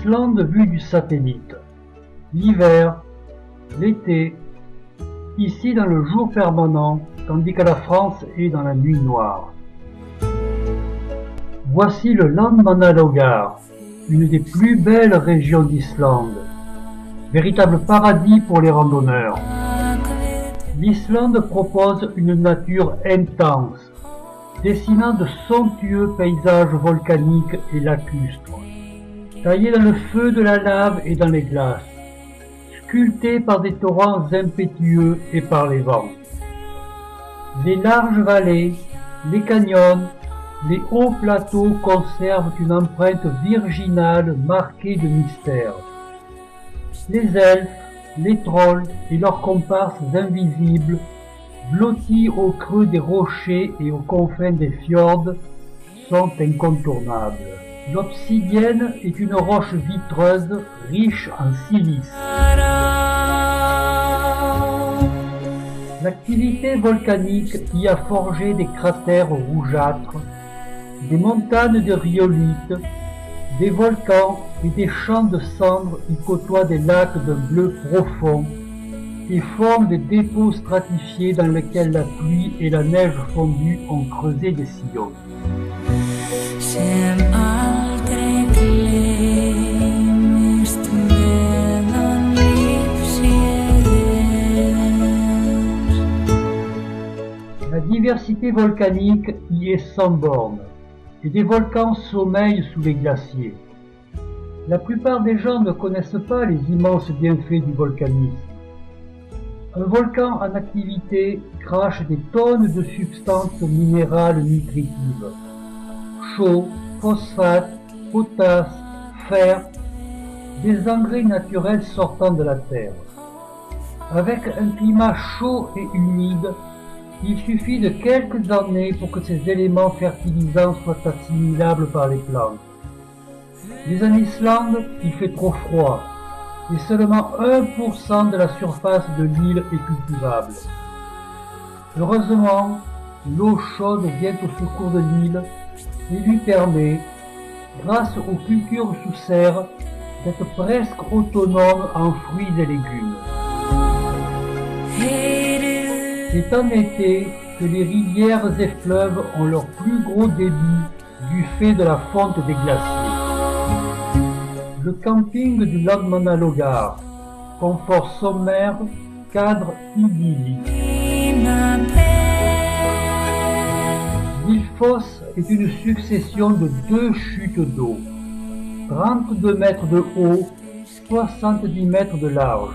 L'Islande vue du satellite. L'hiver, l'été, ici dans le jour permanent, tandis que la France est dans la nuit noire. Voici le Landmannalaugar, une des plus belles régions d'Islande, véritable paradis pour les randonneurs. L'Islande propose une nature intense, dessinant de somptueux paysages volcaniques et lacustres, taillés dans le feu de la lave et dans les glaces, sculptés par des torrents impétueux et par les vents. Les larges vallées, les canyons, les hauts plateaux conservent une empreinte virginale marquée de mystère. Les elfes, les trolls et leurs comparses invisibles, blottis au creux des rochers et aux confins des fjords, sont incontournables. L'obsidienne est une roche vitreuse riche en silice. L'activité volcanique y a forgé des cratères rougeâtres, des montagnes de rhyolite, des volcans et des champs de cendres y côtoient des lacs d'un bleu profond et forment des dépôts stratifiés dans lesquels la pluie et la neige fondue ont creusé des sillons. La diversité volcanique y est sans borne, et des volcans sommeillent sous les glaciers. La plupart des gens ne connaissent pas les immenses bienfaits du volcanisme. Un volcan en activité crache des tonnes de substances minérales nutritives. Chaux, phosphate, potasse, fer, des engrais naturels sortant de la terre. Avec un climat chaud et humide, il suffit de quelques années pour que ces éléments fertilisants soient assimilables par les plantes. Mais en Islande, il fait trop froid, et seulement 1% de la surface de l'île est cultivable. Heureusement, l'eau chaude vient au secours de l'île et lui permet, grâce aux cultures sous serre, d'être presque autonome en fruits et légumes. C'est en été que les rivières et fleuves ont leur plus gros débit du fait de la fonte des glaciers. Le camping du Landmannalaugar, confort sommaire, cadre idyllique. L'Ilfoss est une succession de 2 chutes d'eau, 32 mètres de haut, 70 mètres de large.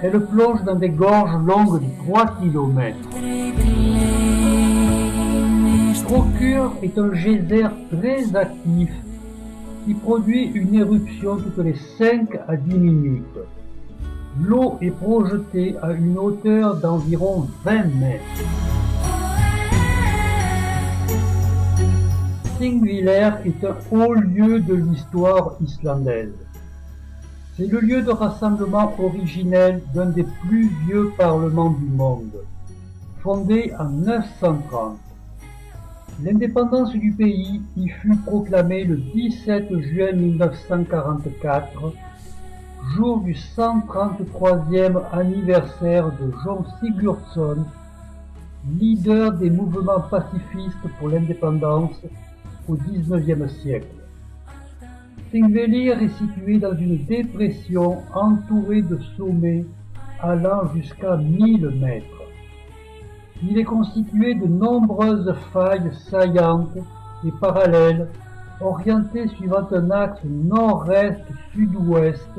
Elle plonge dans des gorges longues de 3 km. Strokkur est un geyser très actif qui produit une éruption toutes les 5 à 10 minutes. L'eau est projetée à une hauteur d'environ 20 mètres. Thingvellir est un haut lieu de l'histoire islandaise. C'est le lieu de rassemblement originel d'un des plus vieux parlements du monde, fondé en 930. L'indépendance du pays y fut proclamée le 17 juin 1944, jour du 133e anniversaire de Jón Sigurðsson, leader des mouvements pacifistes pour l'indépendance au XIXe siècle. Thingvellir est situé dans une dépression entourée de sommets allant jusqu'à 1000 mètres. Il est constitué de nombreuses failles saillantes et parallèles, orientées suivant un axe nord-est-sud-ouest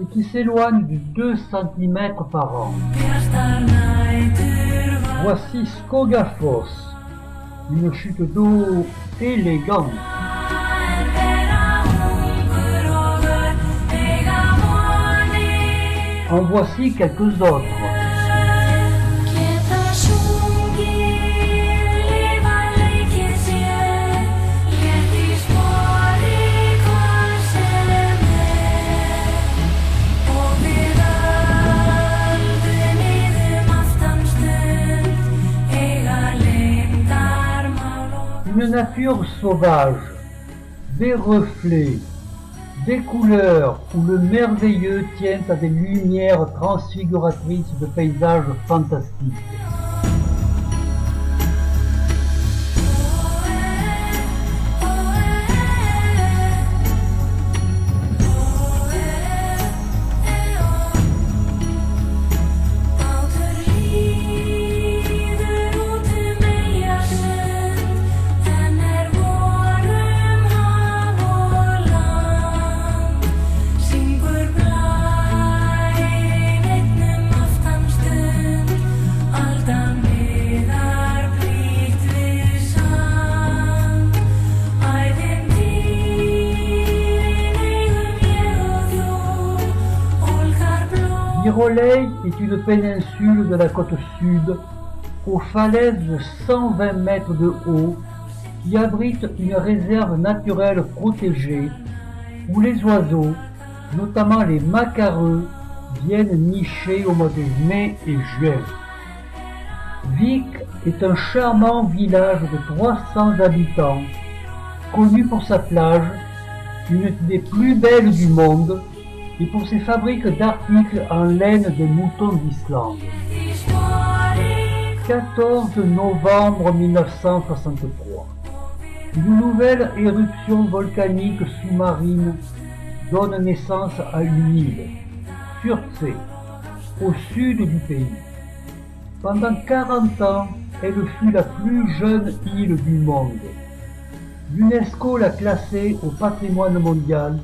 et qui s'éloigne de 2 cm par an. Voici Skogafoss, une chute d'eau élégante. En voici quelques autres. Une nature sauvage, des reflets, Des couleurs où le merveilleux tient à des lumières transfiguratrices de paysages fantastiques. Birolei est une péninsule de la côte sud, aux falaises de 120 mètres de haut, qui abrite une réserve naturelle protégée, où les oiseaux, notamment les macareux, viennent nicher au mois de mai et juin. Vik est un charmant village de 300 habitants, connu pour sa plage, une des plus belles du monde, et pour ses fabriques d'articles en laine de moutons d'Islande. 14 novembre 1963. Une nouvelle éruption volcanique sous-marine donne naissance à une île, Surtsey, au sud du pays. Pendant 40 ans, elle fut la plus jeune île du monde. L'UNESCO l'a classée au patrimoine mondial.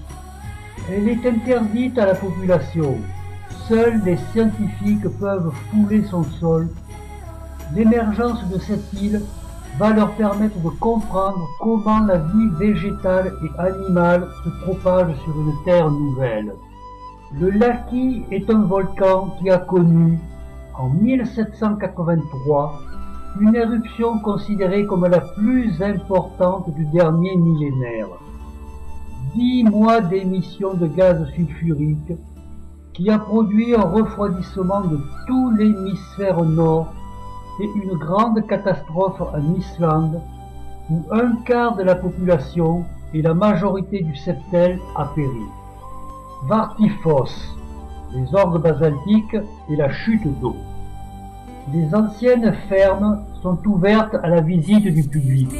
Elle est interdite à la population. Seuls les scientifiques peuvent fouler son sol. L'émergence de cette île va leur permettre de comprendre comment la vie végétale et animale se propage sur une terre nouvelle. Le Laki est un volcan qui a connu, en 1783, une éruption considérée comme la plus importante du dernier millénaire. 10 mois d'émissions de gaz sulfurique qui a produit un refroidissement de tout l'hémisphère nord et une grande catastrophe en Islande où un quart de la population et la majorité du septel a péri. Vartifos, les orgues basaltiques et la chute d'eau. Les anciennes fermes sont ouvertes à la visite du public.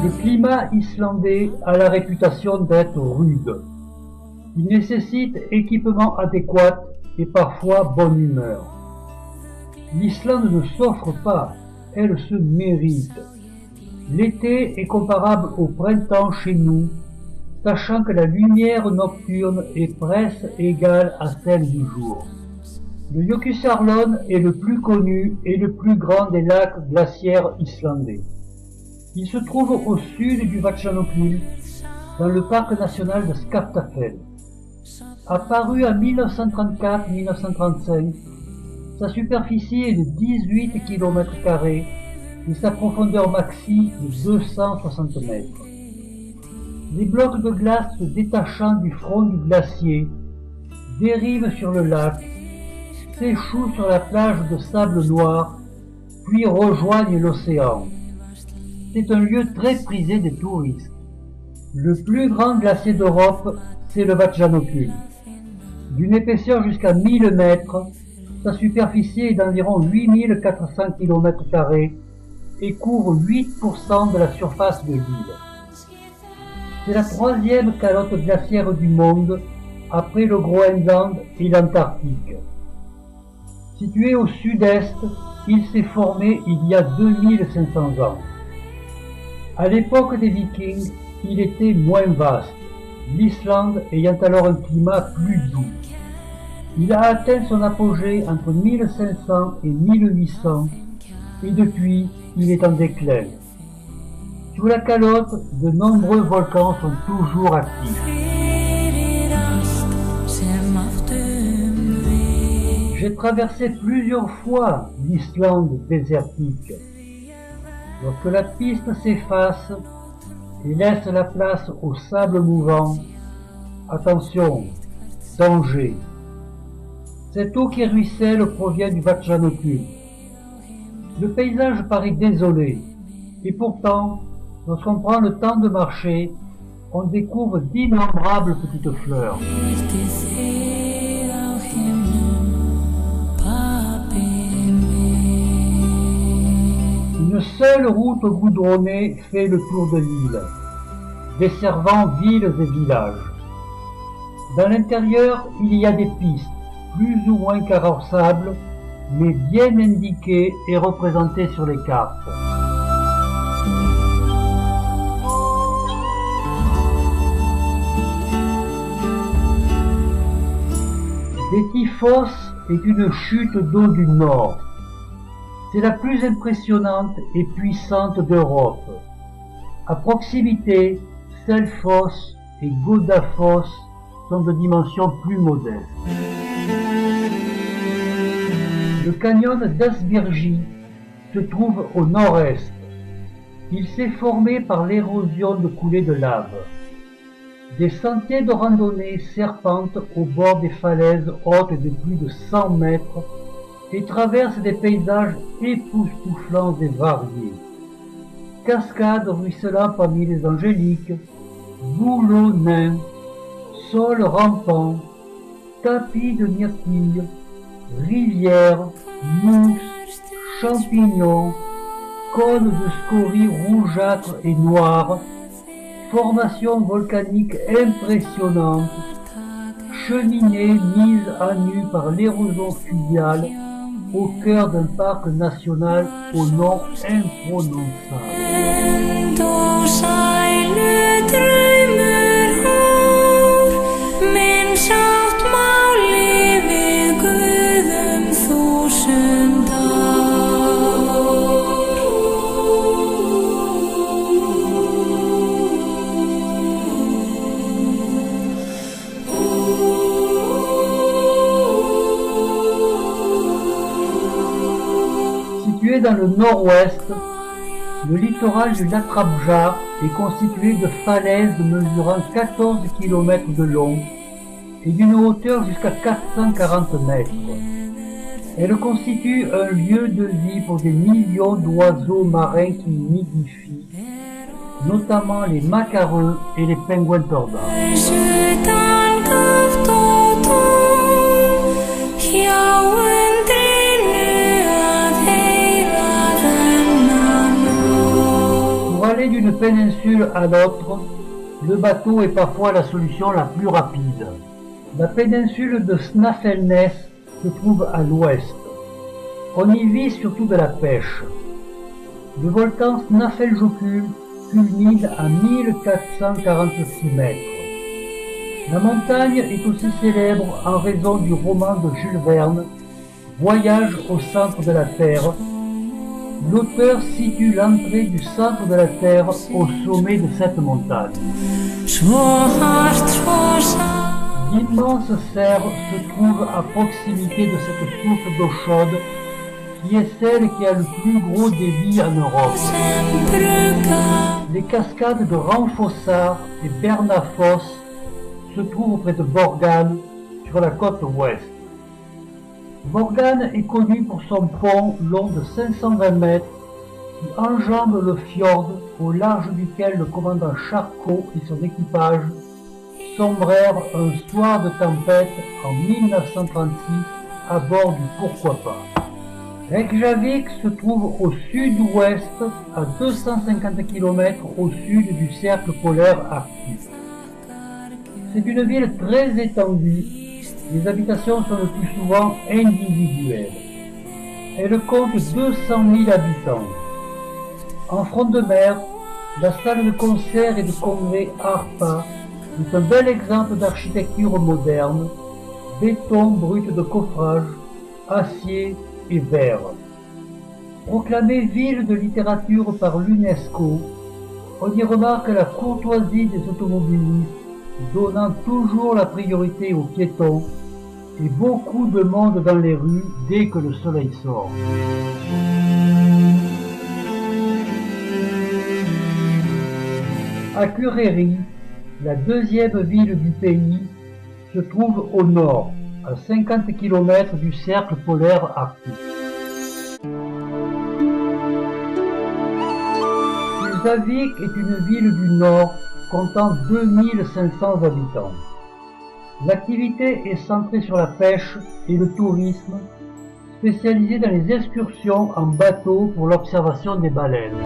Le climat islandais a la réputation d'être rude. Il nécessite équipement adéquat et parfois bonne humeur. L'Islande ne s'offre pas, elle se mérite. L'été est comparable au printemps chez nous, sachant que la lumière nocturne est presque égale à celle du jour. Le Jökulsárlón est le plus connu et le plus grand des lacs glaciaires islandais. Il se trouve au sud du Vatnajökull, dans le parc national de Skaftafell. Apparu en 1934-1935, sa superficie est de 18 km² et sa profondeur maxi de 260 mètres. Les blocs de glace se détachant du front du glacier dérivent sur le lac, s'échouent sur la plage de sable noir, puis rejoignent l'océan. C'est un lieu très prisé des touristes. Le plus grand glacier d'Europe, c'est le Vatnajökull. D'une épaisseur jusqu'à 1000 mètres, sa superficie est d'environ 8400 km² et couvre 8% de la surface de l'île. C'est la troisième calotte glaciaire du monde, après le Groenland et l'Antarctique. Situé au sud-est, il s'est formé il y a 2500 ans. À l'époque des Vikings, il était moins vaste, l'Islande ayant alors un climat plus doux. Il a atteint son apogée entre 1500 et 1800 et depuis, il est en déclin. Sous la calotte, de nombreux volcans sont toujours actifs. J'ai traversé plusieurs fois l'Islande désertique. Lorsque la piste s'efface et laisse la place au sable mouvant, attention, danger, Cette eau qui ruisselle provient du Vatchanotun. Le paysage paraît désolé, et pourtant, lorsqu'on prend le temps de marcher, on découvre d'innombrables petites fleurs. Une seule route goudronnée fait le tour de l'île, desservant villes et villages. Dans l'intérieur, il y a des pistes, plus ou moins carrossables, mais bien indiquées et représentées sur les cartes. Détifos est une chute d'eau du Nord. C'est la plus impressionnante et puissante d'Europe. À proximité, Selfos et Godafoss sont de dimensions plus modestes. Le canyon d'Asbirji se trouve au nord-est. Il s'est formé par l'érosion de coulées de lave. Des sentiers de randonnée serpentent au bord des falaises hautes de plus de 100 mètres et traversent des paysages époustouflants et variés. Cascades ruisselant parmi les angéliques, bouleaux nains, sols rampants, tapis de myrtilles, rivières, mousses, champignons, cônes de scories rougeâtres et noires, formations volcaniques impressionnantes, cheminées mises à nu par l'érosion fluviale au cœur d'un parc national au nom imprononçable. Situé dans le nord-ouest, le littoral du Latrabja est constitué de falaises mesurant 14 km de long et d'une hauteur jusqu'à 440 mètres. Elle constitue un lieu de vie pour des millions d'oiseaux marins qui y nidifient, notamment les macareux et les pingouins tordats. Pour aller d'une péninsule à l'autre, le bateau est parfois la solution la plus rapide. La péninsule de Snaffellnes se trouve à l'ouest. On y vit surtout de la pêche. Le volcan Snaefellsjökull culmine à 1446 mètres. La montagne est aussi célèbre en raison du roman de Jules Verne, Voyage au centre de la Terre. L'auteur situe l'entrée du centre de la Terre au sommet de cette montagne. D'immenses serres se trouvent à proximité de cette source d'eau chaude qui est celle qui a le plus gros débit en Europe. Les cascades de Ranfossar et Bernafoss se trouvent près de Borgan, sur la côte ouest. Borgan est connu pour son pont long de 520 mètres qui enjambe le fjord au large duquel le commandant Charcot et son équipage sombrèrent un soir de tempête en 1936 à bord du Pourquoi pas. Reykjavik se trouve au sud-ouest, à 250 km au sud du cercle polaire arctique. C'est une ville très étendue, les habitations sont le plus souvent individuelles. Elle compte 200 000 habitants. En front de mer, la salle de concert et de congrès Harpa est un bel exemple d'architecture moderne, béton brut de coffrage, acier et verre. Proclamée ville de littérature par l'UNESCO, on y remarque la courtoisie des automobilistes, donnant toujours la priorité aux piétons, et beaucoup de monde dans les rues dès que le soleil sort. Akureyri, la deuxième ville du pays, se trouve au nord. à 50 km du cercle polaire arctique. Husavik est une ville du nord comptant 2500 habitants. L'activité est centrée sur la pêche et le tourisme, spécialisé dans les excursions en bateau pour l'observation des baleines.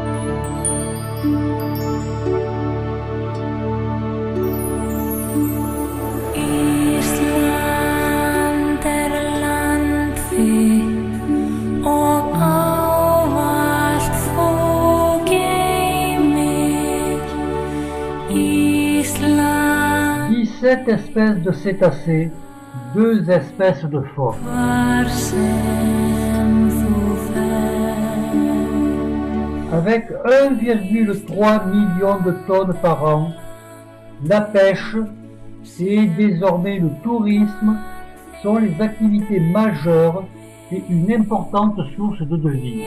Sept espèces de cétacés, 2 espèces de phoques. Avec 1,3 million de tonnes par an, la pêche et désormais le tourisme sont les activités majeures et une importante source de devises.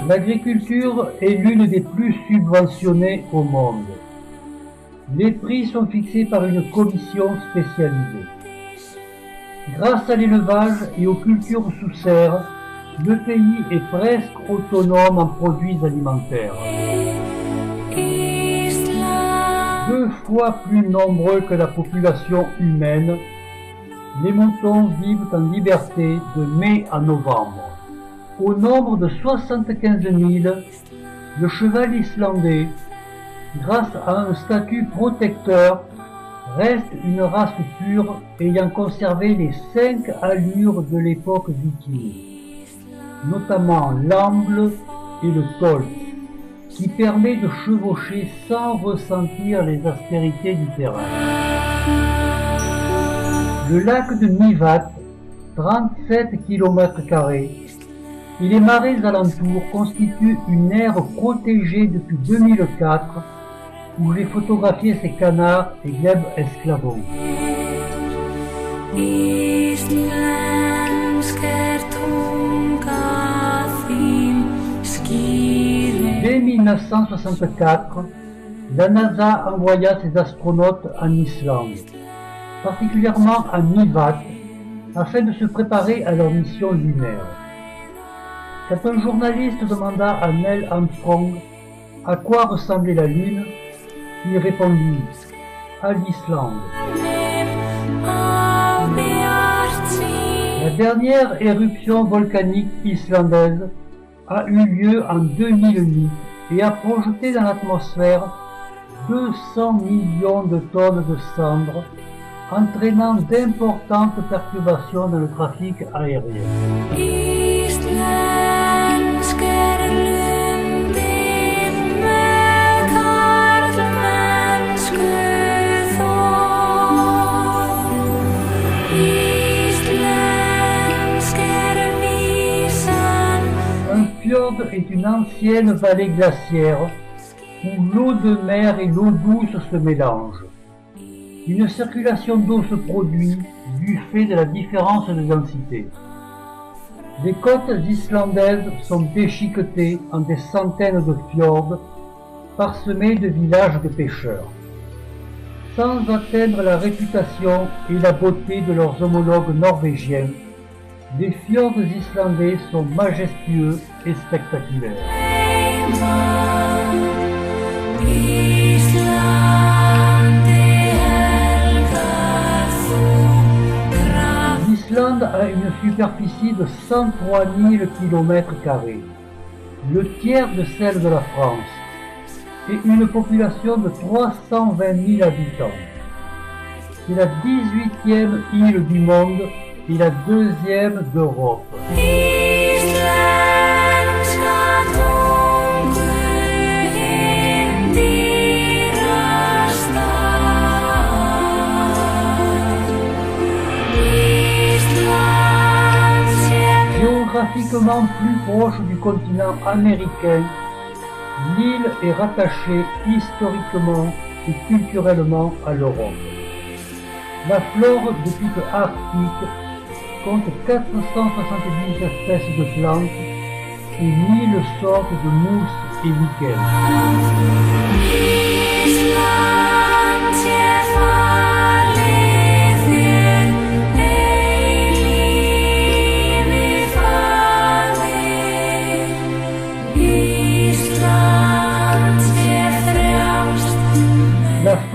L'agriculture est l'une des plus subventionnées au monde. Les prix sont fixés par une commission spécialisée. Grâce à l'élevage et aux cultures sous serre, le pays est presque autonome en produits alimentaires. 2 fois plus nombreux que la population humaine, les moutons vivent en liberté de mai à novembre. Au nombre de 75 000, le cheval islandais, grâce à un statut protecteur, reste une race pure ayant conservé les 5 allures de l'époque viking, notamment l'amble et le tolt, qui permet de chevaucher sans ressentir les aspérités du terrain. Le lac de Mývatn, 37 km², et les marais alentours constituent une aire protégée depuis 2004 où j'ai photographié ces canards et Gleb Esclavon. Dès 1964, la NASA envoya ses astronautes en Islande, particulièrement à Mývatn, afin de se préparer à leur mission lunaire. Quand un journaliste demanda à Neil Armstrong à quoi ressemblait la Lune, il répondit « à l'Islande ». La dernière éruption volcanique islandaise a eu lieu en 2008 et a projeté dans l'atmosphère 200 millions de tonnes de cendres, entraînant d'importantes perturbations dans le trafic aérien. Un fjord est une ancienne vallée glaciaire où l'eau de mer et l'eau douce se mélangent. Une circulation d'eau se produit du fait de la différence de densité. Les côtes islandaises sont déchiquetées en des centaines de fjords, parsemés de villages de pêcheurs. Sans atteindre la réputation et la beauté de leurs homologues norvégiens, les fjords islandais sont majestueux et spectaculaires. L'Islande a une superficie de 103 000 km², le tiers de celle de la France, et une population de 320 000 habitants. C'est la 18e île du monde et la 2e d'Europe. Géographiquement plus proche du continent américain, l'île est rattachée historiquement et culturellement à l'Europe. La flore de type arctique compte 470 espèces de plantes et 1000 sortes de mousses et lichens.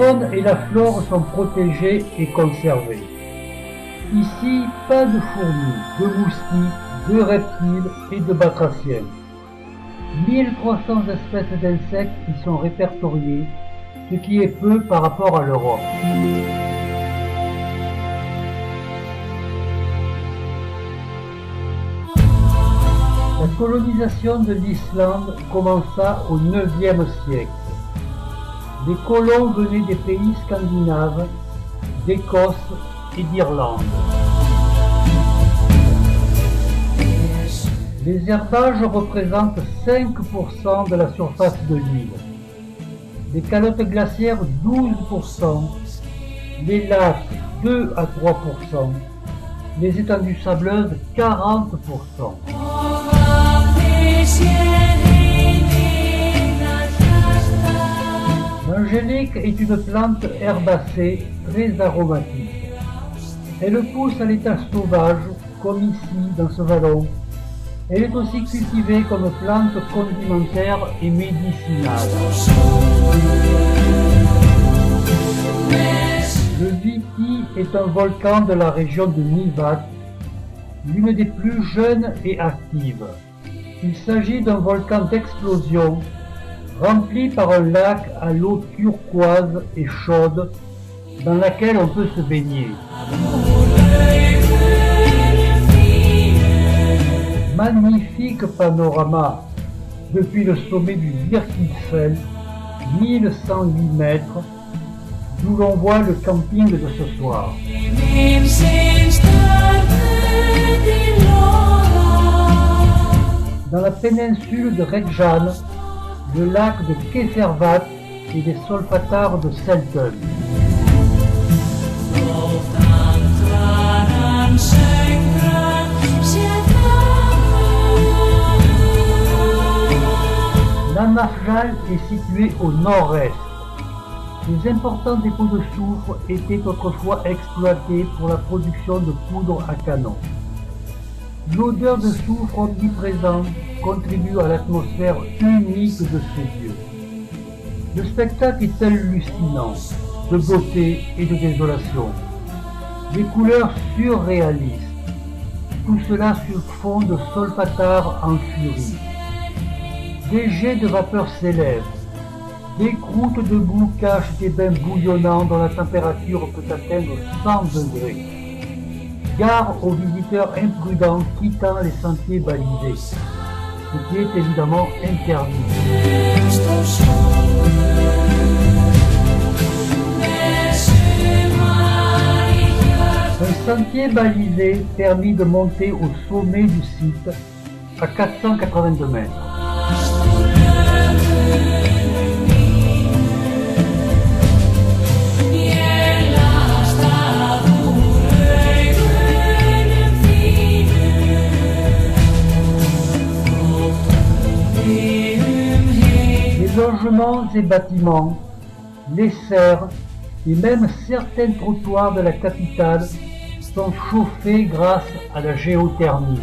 faune et la flore sont protégées et conservées. Ici, pas de fourmis, de moustiques, de reptiles et de batraciens. 1300 espèces d'insectes y sont répertoriées, ce qui est peu par rapport à l'Europe. La colonisation de l'Islande commença au IXe siècle. Les colons venaient des pays scandinaves, d'Écosse et d'Irlande. Les herbages représentent 5% de la surface de l'île, les calottes glaciaires 12%, les lacs 2 à 3%, les étendues sableuses 40%. L'angélique est une plante herbacée très aromatique. Elle pousse à l'état sauvage, comme ici dans ce vallon. Elle est aussi cultivée comme plante condimentaire et médicinale. Le Viti est un volcan de la région de Nivat, l'une des plus jeunes et actives. Il s'agit d'un volcan d'explosion, rempli par un lac à l'eau turquoise et chaude, dans laquelle on peut se baigner. Magnifique panorama depuis le sommet du Virkilfell, 1108 mètres, d'où l'on voit le camping de ce soir. Dans la péninsule de Regjan, le lac de Keservat et les solfatares de Selten. Lammarjal est situé au nord-est. Les importants dépôts de soufre étaient autrefois exploités pour la production de poudre à canon. L'odeur de soufre omniprésente contribue à l'atmosphère unique de ces lieux. Le spectacle est hallucinant, de beauté et de désolation. Des couleurs surréalistes. Tout cela sur fond de solfatare en furie. Des jets de vapeur s'élèvent. Des croûtes de boue cachent des bains bouillonnants dont la température peut atteindre 100 degrés. Gare aux visiteurs imprudents quittant les sentiers balisés, ce qui est évidemment interdit. Un sentier balisé permit de monter au sommet du site à 482 mètres. Logements et bâtiments, les serres et même certains trottoirs de la capitale sont chauffés grâce à la géothermie.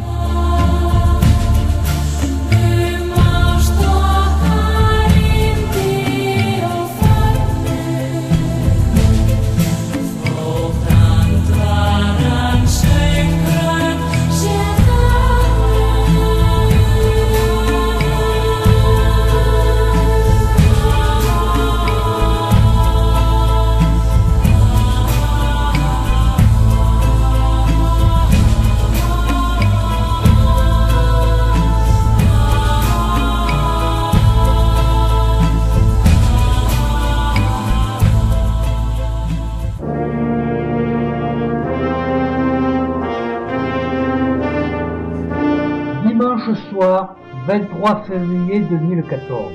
Dimanche soir, 23 février 2014.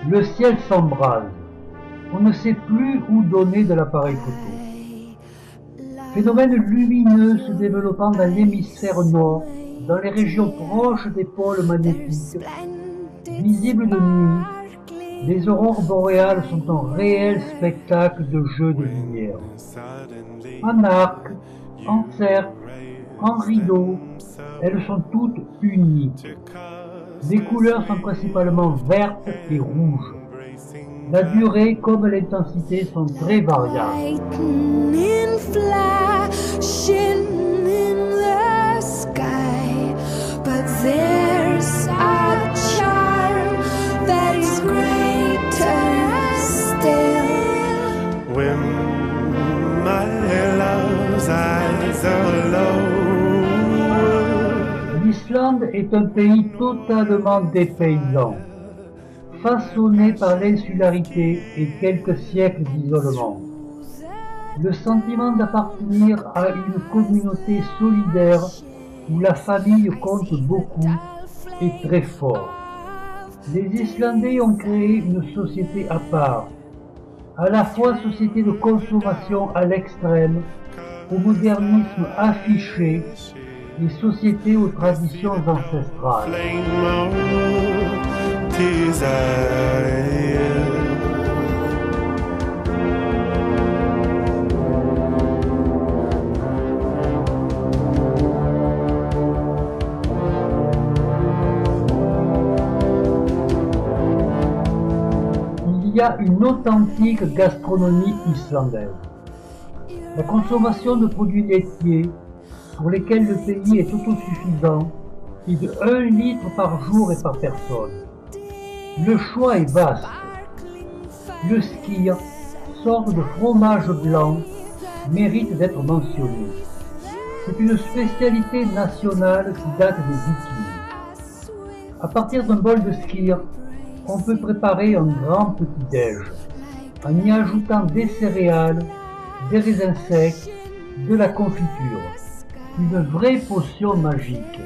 Le ciel s'embrase. On ne sait plus où donner de l'appareil photo. Phénomène lumineux se développant dans l'hémisphère nord, dans les régions proches des pôles magnétiques, visibles de nuit, les aurores boréales sont un réel spectacle de jeux de lumière. En arc, en cercle, en rideau, elles sont toutes unies. Les couleurs sont principalement vertes et rouges. La durée comme l'intensité sont très variables. L'Islande est un pays totalement dépaysant, façonné par l'insularité et quelques siècles d'isolement. Le sentiment d'appartenir à une communauté solidaire où la famille compte beaucoup est très fort. Les Islandais ont créé une société à part, à la fois société de consommation à l'extrême, au modernisme affiché, et société aux traditions ancestrales. Il y a une authentique gastronomie islandaise. La consommation de produits laitiers, pour lesquels le pays est autosuffisant, est de 1 litre par jour et par personne. Le choix est vaste. Le skyr, sorte de fromage blanc, mérite d'être mentionné. C'est une spécialité nationale qui date des Vikings. À partir d'un bol de skyr, on peut préparer un grand petit-déj, en y ajoutant des céréales, des raisins secs, de la confiture. Une vraie potion magique.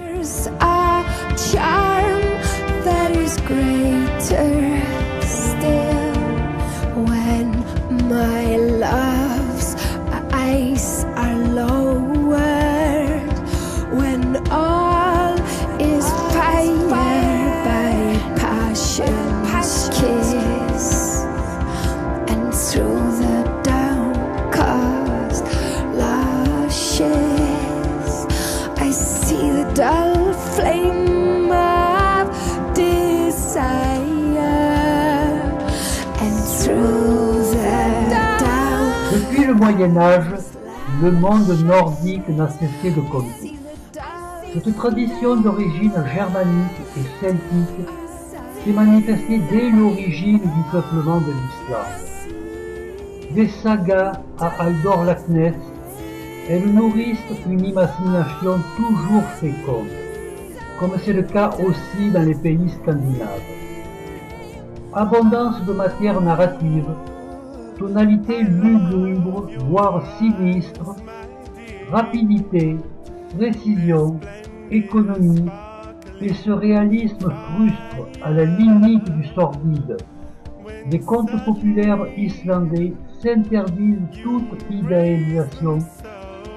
Depuis le Moyen-Âge, le monde nordique n'a cessé de compter. Cette tradition d'origine germanique et celtique s'est manifestée dès l'origine du peuplement de l'Islande. Des sagas à Halldór Laxness, elles nourrissent une imagination toujours féconde, comme c'est le cas aussi dans les pays scandinaves. Abondance de matière narrative, tonalité lugubre, voire sinistre, rapidité, précision, économie, et ce réalisme frustre à la limite du sordide. Les contes populaires islandais s'interdisent toute idéalisation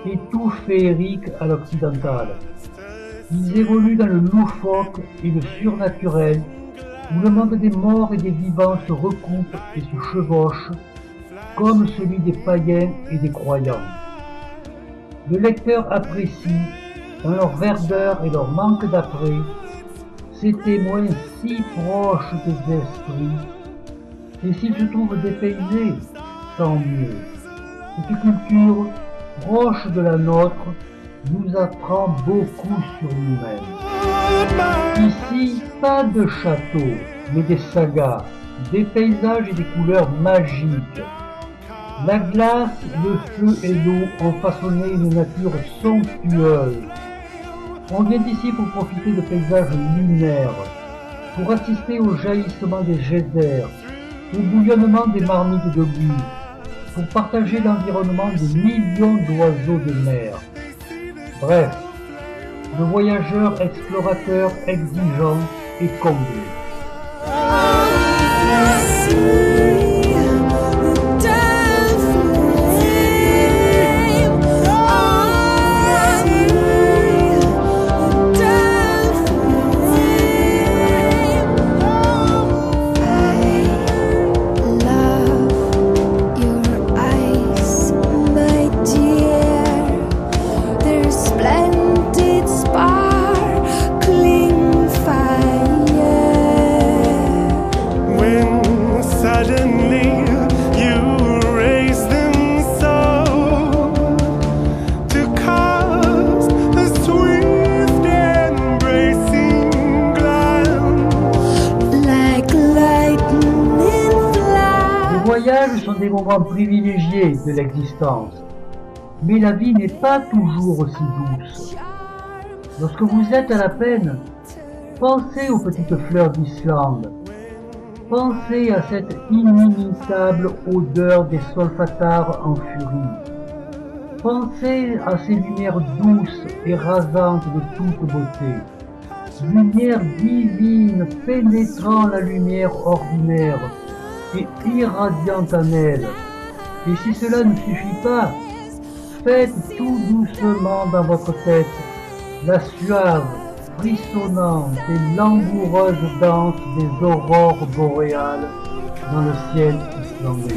et tout féerique à l'occidental. Ils évoluent dans le loufoque et le surnaturel, où le monde des morts et des vivants se recoupe et se chevauche, comme celui des païens et des croyants. Le lecteur apprécie, dans leur verdeur et leur manque d'attrait, ces témoins si proches des esprits, et s'ils se trouvent dépaysés, tant mieux. Cette culture, proche de la nôtre, nous apprend beaucoup sur nous-mêmes. Ici, pas de château, mais des sagas, des paysages et des couleurs magiques. La glace, le feu et l'eau ont façonné une nature somptueuse. On vient ici pour profiter de paysages lunaires, pour assister au jaillissement des geysers, au bouillonnement des marmites de boue, pour partager l'environnement de millions d'oiseaux de mer. Bref, le voyageur explorateur exigeant est comblé. sont des moments privilégiés de l'existence. Mais la vie n'est pas toujours aussi douce. Lorsque vous êtes à la peine, pensez aux petites fleurs d'Islande. Pensez à cette inimitable odeur des solfatares en furie. Pensez à ces lumières douces et rasantes de toute beauté. Lumière divine pénétrant la lumière ordinaire et irradiant en elle. Et si cela ne suffit pas, faites tout doucement dans votre tête la suave, frissonnante et langoureuse danse des aurores boréales dans le ciel islandais.